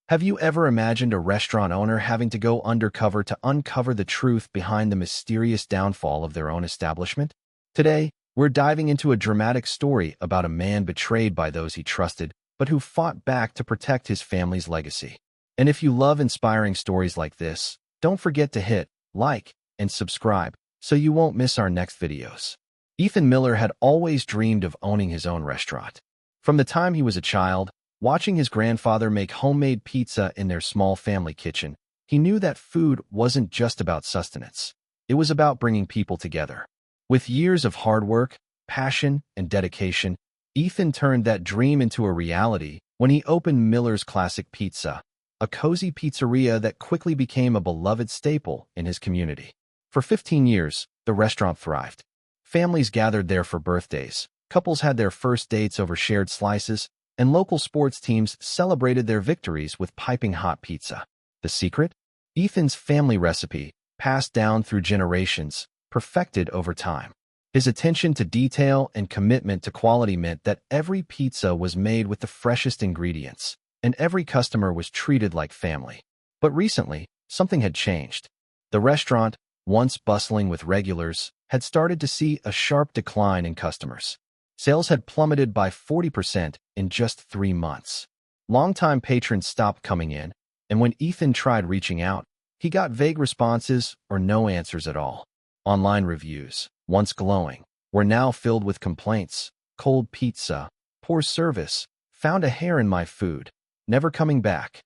Have you ever imagined a restaurant owner having to go undercover to uncover the truth behind the mysterious downfall of their own establishment? Today, we're diving into a dramatic story about a man betrayed by those he trusted, but who fought back to protect his family's legacy. And if you love inspiring stories like this, don't forget to hit like and subscribe so you won't miss our next videos. Ethan Miller had always dreamed of owning his own restaurant. From the time he was a child, watching his grandfather make homemade pizza in their small family kitchen, he knew that food wasn't just about sustenance. It was about bringing people together. With years of hard work, passion, and dedication, Ethan turned that dream into a reality when he opened Miller's Classic Pizza, a cozy pizzeria that quickly became a beloved staple in his community. For 15 years, the restaurant thrived. Families gathered there for birthdays, couples had their first dates over shared slices, and local sports teams celebrated their victories with piping hot pizza. The secret? Ethan's family recipe, passed down through generations, perfected over time. His attention to detail and commitment to quality meant that every pizza was made with the freshest ingredients, and every customer was treated like family. But recently, something had changed. The restaurant, once bustling with regulars, had started to see a sharp decline in customers. Sales had plummeted by 40% in just 3 months. Longtime patrons stopped coming in, and when Ethan tried reaching out, he got vague responses or no answers at all. Online reviews, once glowing, were now filled with complaints: cold pizza, poor service, found a hair in my food, never coming back.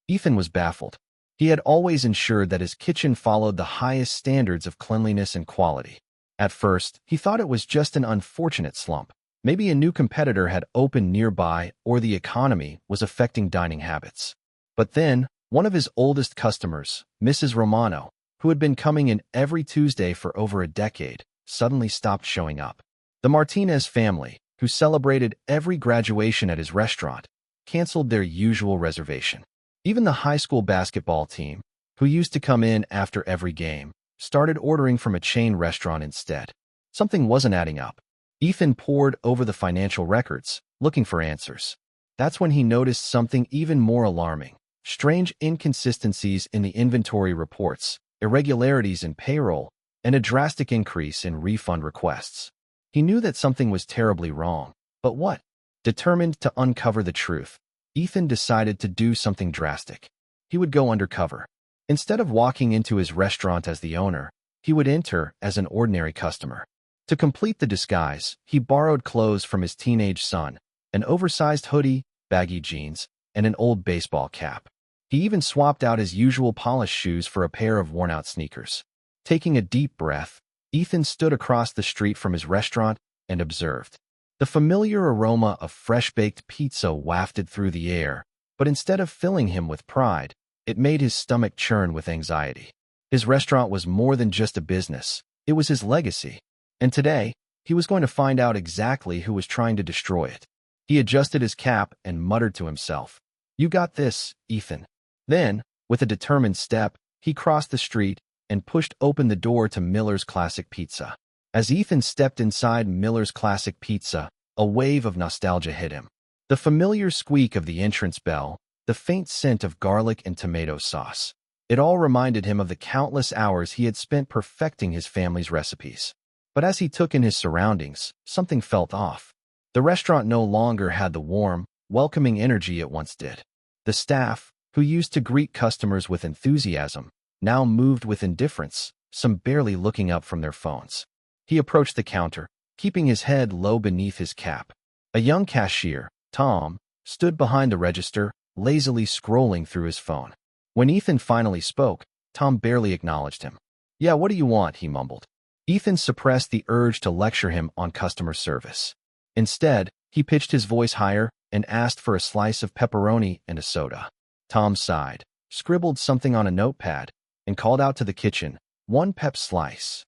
Ethan was baffled. He had always ensured that his kitchen followed the highest standards of cleanliness and quality. At first, he thought it was just an unfortunate slump. Maybe a new competitor had opened nearby or the economy was affecting dining habits. But then, one of his oldest customers, Mrs. Romano, who had been coming in every Tuesday for over a decade, suddenly stopped showing up. The Martinez family, who celebrated every graduation at his restaurant, canceled their usual reservation. Even the high school basketball team, who used to come in after every game, started ordering from a chain restaurant instead. Something wasn't adding up. Ethan pored over the financial records, looking for answers. That's when he noticed something even more alarming: strange inconsistencies in the inventory reports, irregularities in payroll, and a drastic increase in refund requests. He knew that something was terribly wrong, but what? Determined to uncover the truth, Ethan decided to do something drastic. He would go undercover. Instead of walking into his restaurant as the owner, he would enter as an ordinary customer. To complete the disguise, he borrowed clothes from his teenage son: an oversized hoodie, baggy jeans, and an old baseball cap. He even swapped out his usual polished shoes for a pair of worn-out sneakers. Taking a deep breath, Ethan stood across the street from his restaurant and observed. The familiar aroma of fresh-baked pizza wafted through the air, but instead of filling him with pride, it made his stomach churn with anxiety. His restaurant was more than just a business. It was his legacy. And today, he was going to find out exactly who was trying to destroy it. He adjusted his cap and muttered to himself, "You got this, Ethan." Then, with a determined step, he crossed the street and pushed open the door to Miller's Classic Pizza. As Ethan stepped inside Miller's Classic Pizza, a wave of nostalgia hit him. The familiar squeak of the entrance bell, the faint scent of garlic and tomato sauce. It all reminded him of the countless hours he had spent perfecting his family's recipes. But as he took in his surroundings, something felt off. The restaurant no longer had the warm, welcoming energy it once did. The staff, who used to greet customers with enthusiasm, now moved with indifference, some barely looking up from their phones. He approached the counter, keeping his head low beneath his cap. A young cashier, Tom, stood behind the register, lazily scrolling through his phone. When Ethan finally spoke, Tom barely acknowledged him. "Yeah, what do you want?" he mumbled. Ethan suppressed the urge to lecture him on customer service. Instead, he pitched his voice higher and asked for a slice of pepperoni and a soda. Tom sighed, scribbled something on a notepad, and called out to the kitchen, "1 pep slice."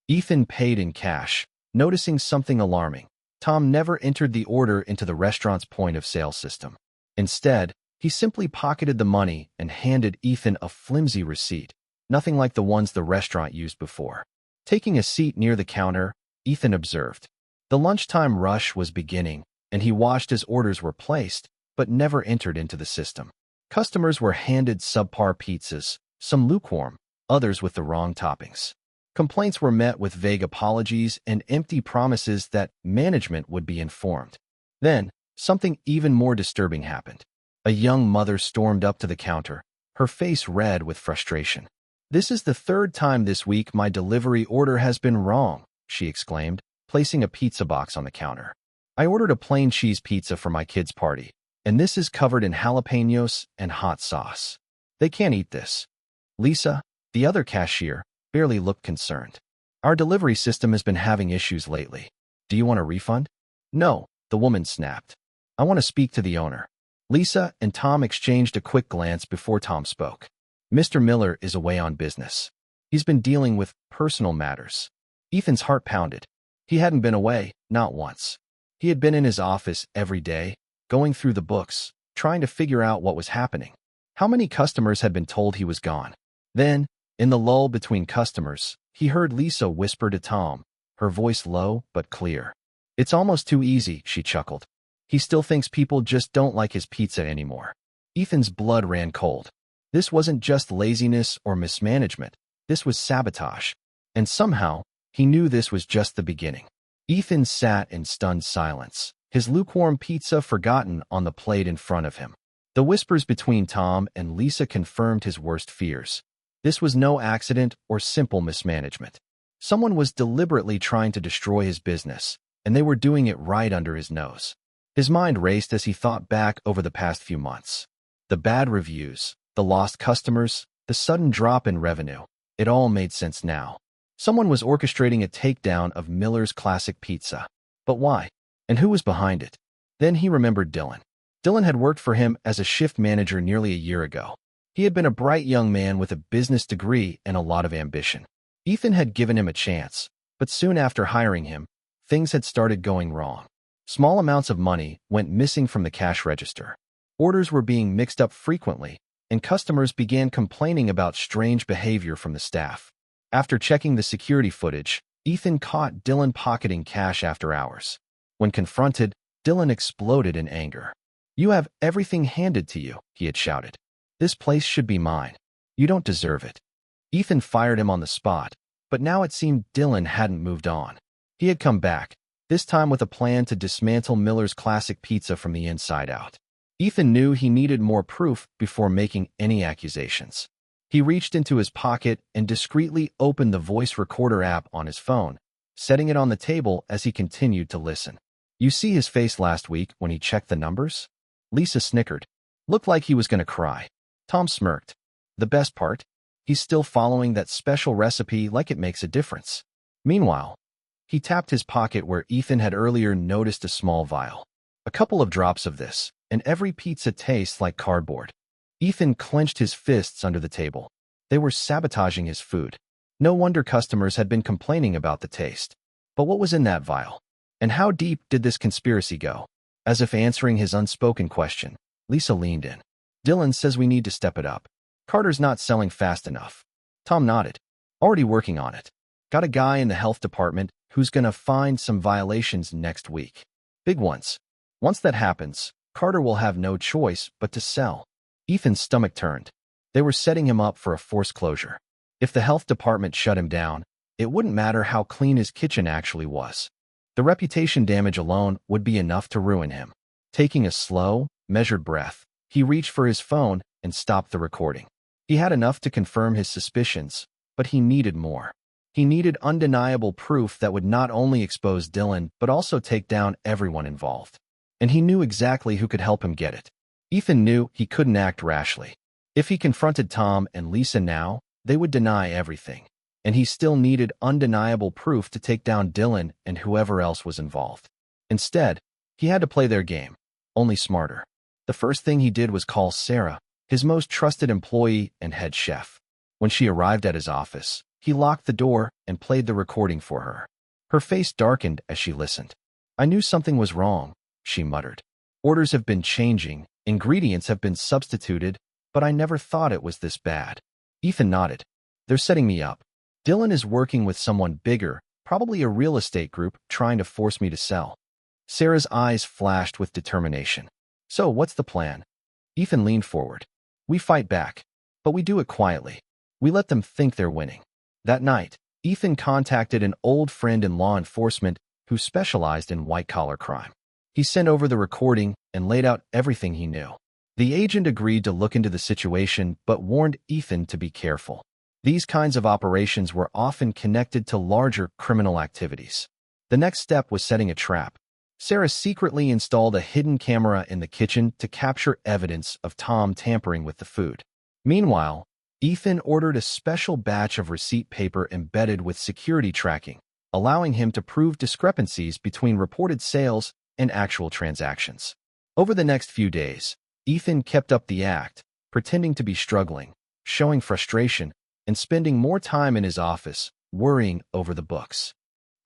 Ethan paid in cash, noticing something alarming. Tom never entered the order into the restaurant's point-of-sale system. Instead, he simply pocketed the money and handed Ethan a flimsy receipt, nothing like the ones the restaurant used before. Taking a seat near the counter, Ethan observed. The lunchtime rush was beginning, and he watched as orders were placed, but never entered into the system. Customers were handed subpar pizzas, some lukewarm, others with the wrong toppings. Complaints were met with vague apologies and empty promises that management would be informed. Then, something even more disturbing happened. A young mother stormed up to the counter, her face red with frustration. "This is the third time this week my delivery order has been wrong," she exclaimed, placing a pizza box on the counter. "I ordered a plain cheese pizza for my kid's party, and this is covered in jalapenos and hot sauce. They can't eat this." Lisa, the other cashier, barely looked concerned. "Our delivery system has been having issues lately. Do you want a refund?" "No," the woman snapped. "I want to speak to the owner." Lisa and Tom exchanged a quick glance before Tom spoke. "Mr. Miller is away on business. He's been dealing with personal matters." Ethan's heart pounded. He hadn't been away, not once. He had been in his office every day, going through the books, trying to figure out what was happening. How many customers had been told he was gone? Then, in the lull between customers, he heard Lisa whisper to Tom, her voice low but clear. "It's almost too easy," she chuckled. "He still thinks people just don't like his pizza anymore." Ethan's blood ran cold. This wasn't just laziness or mismanagement. This was sabotage. And somehow, he knew this was just the beginning. Ethan sat in stunned silence, his lukewarm pizza forgotten on the plate in front of him. The whispers between Tom and Lisa confirmed his worst fears. This was no accident or simple mismanagement. Someone was deliberately trying to destroy his business, and they were doing it right under his nose. His mind raced as he thought back over the past few months. The bad reviews, the lost customers, the sudden drop in revenue. It all made sense now. Someone was orchestrating a takedown of Miller's classic pizza. But why? And who was behind it? Then he remembered Dylan. Dylan had worked for him as a shift manager nearly a year ago. He had been a bright young man with a business degree and a lot of ambition. Ethan had given him a chance, but soon after hiring him, things had started going wrong. Small amounts of money went missing from the cash register. Orders were being mixed up frequently, and customers began complaining about strange behavior from the staff. After checking the security footage, Ethan caught Dylan pocketing cash after hours. When confronted, Dylan exploded in anger. "You have everything handed to you," he had shouted. "This place should be mine. You don't deserve it." Ethan fired him on the spot, but now it seemed Dylan hadn't moved on. He had come back, this time with a plan to dismantle Miller's classic pizza from the inside out. Ethan knew he needed more proof before making any accusations. He reached into his pocket and discreetly opened the voice recorder app on his phone, setting it on the table as he continued to listen. "You see his face last week when he checked the numbers?" Lisa snickered. Looked like he was going to cry. Tom smirked. "The best part? He's still following that special recipe like it makes a difference." Meanwhile, he tapped his pocket where Ethan had earlier noticed a small vial. "A couple of drops of this, and every pizza tastes like cardboard." Ethan clenched his fists under the table. They were sabotaging his food. No wonder customers had been complaining about the taste. But what was in that vial? And how deep did this conspiracy go? As if answering his unspoken question, Lisa leaned in. "Dylan says we need to step it up. Carter's not selling fast enough." Tom nodded. "Already working on it. Got a guy in the health department who's gonna find some violations next week. Big ones. Once that happens, Carter will have no choice but to sell." Ethan's stomach turned. They were setting him up for a forced closure. If the health department shut him down, it wouldn't matter how clean his kitchen actually was. The reputation damage alone would be enough to ruin him. Taking a slow, measured breath, he reached for his phone and stopped the recording. He had enough to confirm his suspicions, but he needed more. He needed undeniable proof that would not only expose Dylan, but also take down everyone involved. And he knew exactly who could help him get it. Ethan knew he couldn't act rashly. If he confronted Tom and Lisa now, they would deny everything. And he still needed undeniable proof to take down Dylan and whoever else was involved. Instead, he had to play their game, only smarter. The first thing he did was call Sarah, his most trusted employee and head chef. When she arrived at his office, he locked the door and played the recording for her. Her face darkened as she listened. "I knew something was wrong," she muttered. "Orders have been changing, ingredients have been substituted, but I never thought it was this bad." Ethan nodded. "They're setting me up. Dylan is working with someone bigger, probably a real estate group, trying to force me to sell." Sarah's eyes flashed with determination. "So what's the plan?" Ethan leaned forward. We fight back, but we do it quietly. We let them think they're winning. That night, Ethan contacted an old friend in law enforcement who specialized in white-collar crime. He sent over the recording and laid out everything he knew. The agent agreed to look into the situation but warned Ethan to be careful. These kinds of operations were often connected to larger criminal activities. The next step was setting a trap. Sarah secretly installed a hidden camera in the kitchen to capture evidence of Tom tampering with the food. Meanwhile, Ethan ordered a special batch of receipt paper embedded with security tracking, allowing him to prove discrepancies between reported sales and actual transactions. Over the next few days, Ethan kept up the act, pretending to be struggling, showing frustration, and spending more time in his office, worrying over the books.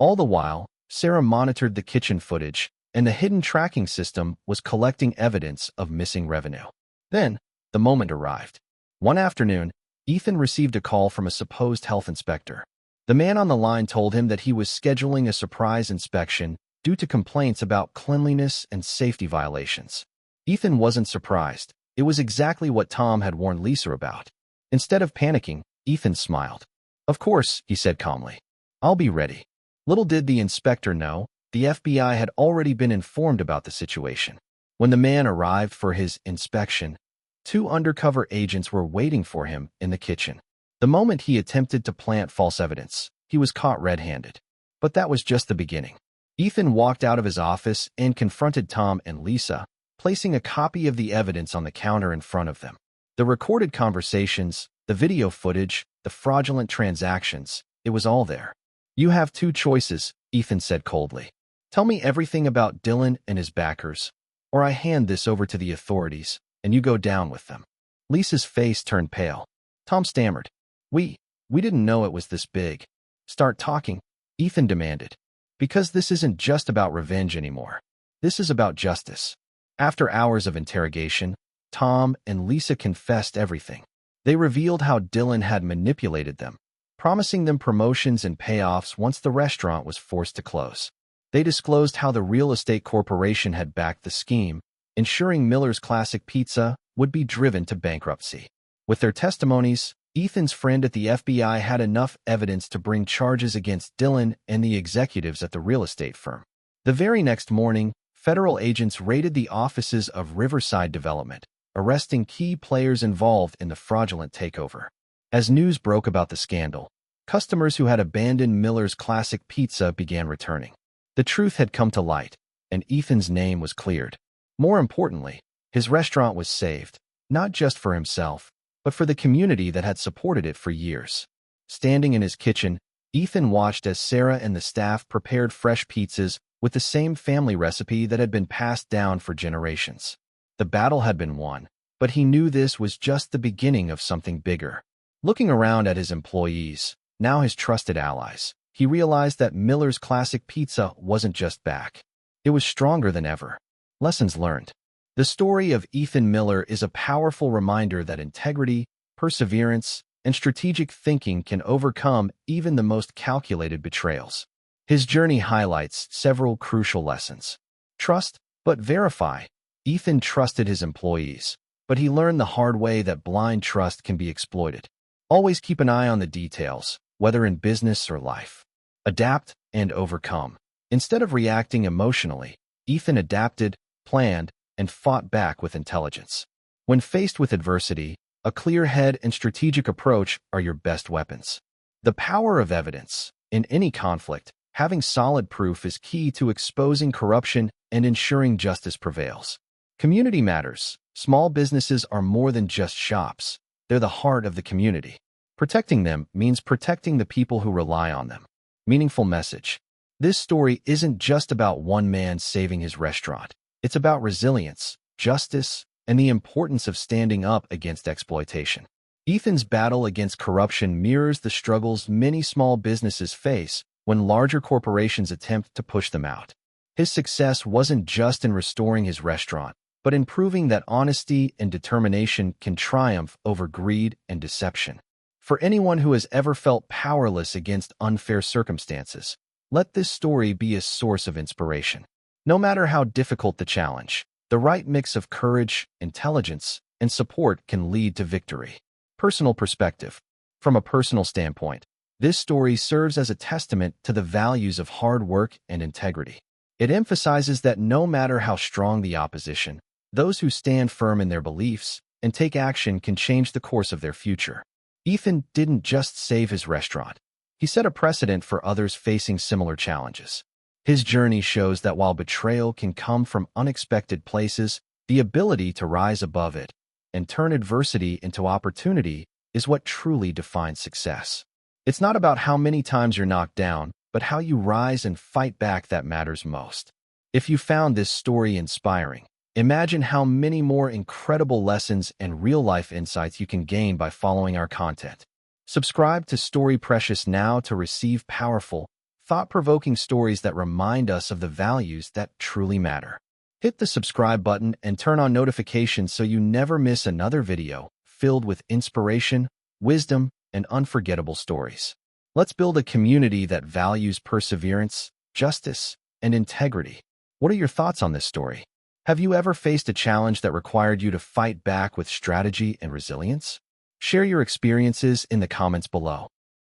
All the while, Sarah monitored the kitchen footage, and the hidden tracking system was collecting evidence of missing revenue. Then, the moment arrived. One afternoon, Ethan received a call from a supposed health inspector. The man on the line told him that he was scheduling a surprise inspection due to complaints about cleanliness and safety violations. Ethan wasn't surprised. It was exactly what Tom had warned Lisa about. Instead of panicking, Ethan smiled. "Of course," he said calmly. "I'll be ready." Little did the inspector know, the FBI had already been informed about the situation. When the man arrived for his inspection, 2 undercover agents were waiting for him in the kitchen. The moment he attempted to plant false evidence, he was caught red-handed. But that was just the beginning. Ethan walked out of his office and confronted Tom and Lisa, placing a copy of the evidence on the counter in front of them. The recorded conversations, the video footage, the fraudulent transactions, it was all there. "You have 2 choices," Ethan said coldly. "Tell me everything about Dylan and his backers, or I hand this over to the authorities, and you go down with them." Lisa's face turned pale. Tom stammered. We didn't know it was this big." "Start talking," Ethan demanded. "Because this isn't just about revenge anymore. This is about justice." After hours of interrogation, Tom and Lisa confessed everything. They revealed how Dylan had manipulated them, promising them promotions and payoffs once the restaurant was forced to close. They disclosed how the real estate corporation had backed the scheme, ensuring Miller's Classic Pizza would be driven to bankruptcy. With their testimonies, Ethan's friend at the FBI had enough evidence to bring charges against Dylan and the executives at the real estate firm. The very next morning, federal agents raided the offices of Riverside Development, arresting key players involved in the fraudulent takeover. As news broke about the scandal, customers who had abandoned Miller's Classic Pizza began returning. The truth had come to light, and Ethan's name was cleared. More importantly, his restaurant was saved, not just for himself, but for the community that had supported it for years. Standing in his kitchen, Ethan watched as Sarah and the staff prepared fresh pizzas with the same family recipe that had been passed down for generations. The battle had been won, but he knew this was just the beginning of something bigger. Looking around at his employees, now his trusted allies, he realized that Miller's Classic Pizza wasn't just back. It was stronger than ever. Lessons learned. The story of Ethan Miller is a powerful reminder that integrity, perseverance, and strategic thinking can overcome even the most calculated betrayals. His journey highlights several crucial lessons. Trust, but verify. Ethan trusted his employees, but he learned the hard way that blind trust can be exploited. Always keep an eye on the details, whether in business or life. Adapt and overcome. Instead of reacting emotionally, Ethan adapted, planned, and fought back with intelligence. When faced with adversity, a clear head and strategic approach are your best weapons. The power of evidence. In any conflict, having solid proof is key to exposing corruption and ensuring justice prevails. Community matters. Small businesses are more than just shops. They're the heart of the community. Protecting them means protecting the people who rely on them. Meaningful message. This story isn't just about one man saving his restaurant. It's about resilience, justice, and the importance of standing up against exploitation. Ethan's battle against corruption mirrors the struggles many small businesses face when larger corporations attempt to push them out. His success wasn't just in restoring his restaurant, but in proving that honesty and determination can triumph over greed and deception. For anyone who has ever felt powerless against unfair circumstances, let this story be a source of inspiration. No matter how difficult the challenge, the right mix of courage, intelligence, and support can lead to victory. Personal perspective. From a personal standpoint, this story serves as a testament to the values of hard work and integrity. It emphasizes that no matter how strong the opposition, those who stand firm in their beliefs and take action can change the course of their future. Ethan didn't just save his restaurant. He set a precedent for others facing similar challenges. His journey shows that while betrayal can come from unexpected places, the ability to rise above it and turn adversity into opportunity is what truly defines success. It's not about how many times you're knocked down, but how you rise and fight back that matters most. If you found this story inspiring, imagine how many more incredible lessons and real-life insights you can gain by following our content. Subscribe to Story Precious now to receive powerful, thought-provoking stories that remind us of the values that truly matter. Hit the subscribe button and turn on notifications so you never miss another video filled with inspiration, wisdom, and unforgettable stories. Let's build a community that values perseverance, justice, and integrity. What are your thoughts on this story? Have you ever faced a challenge that required you to fight back with strategy and resilience? Share your experiences in the comments below.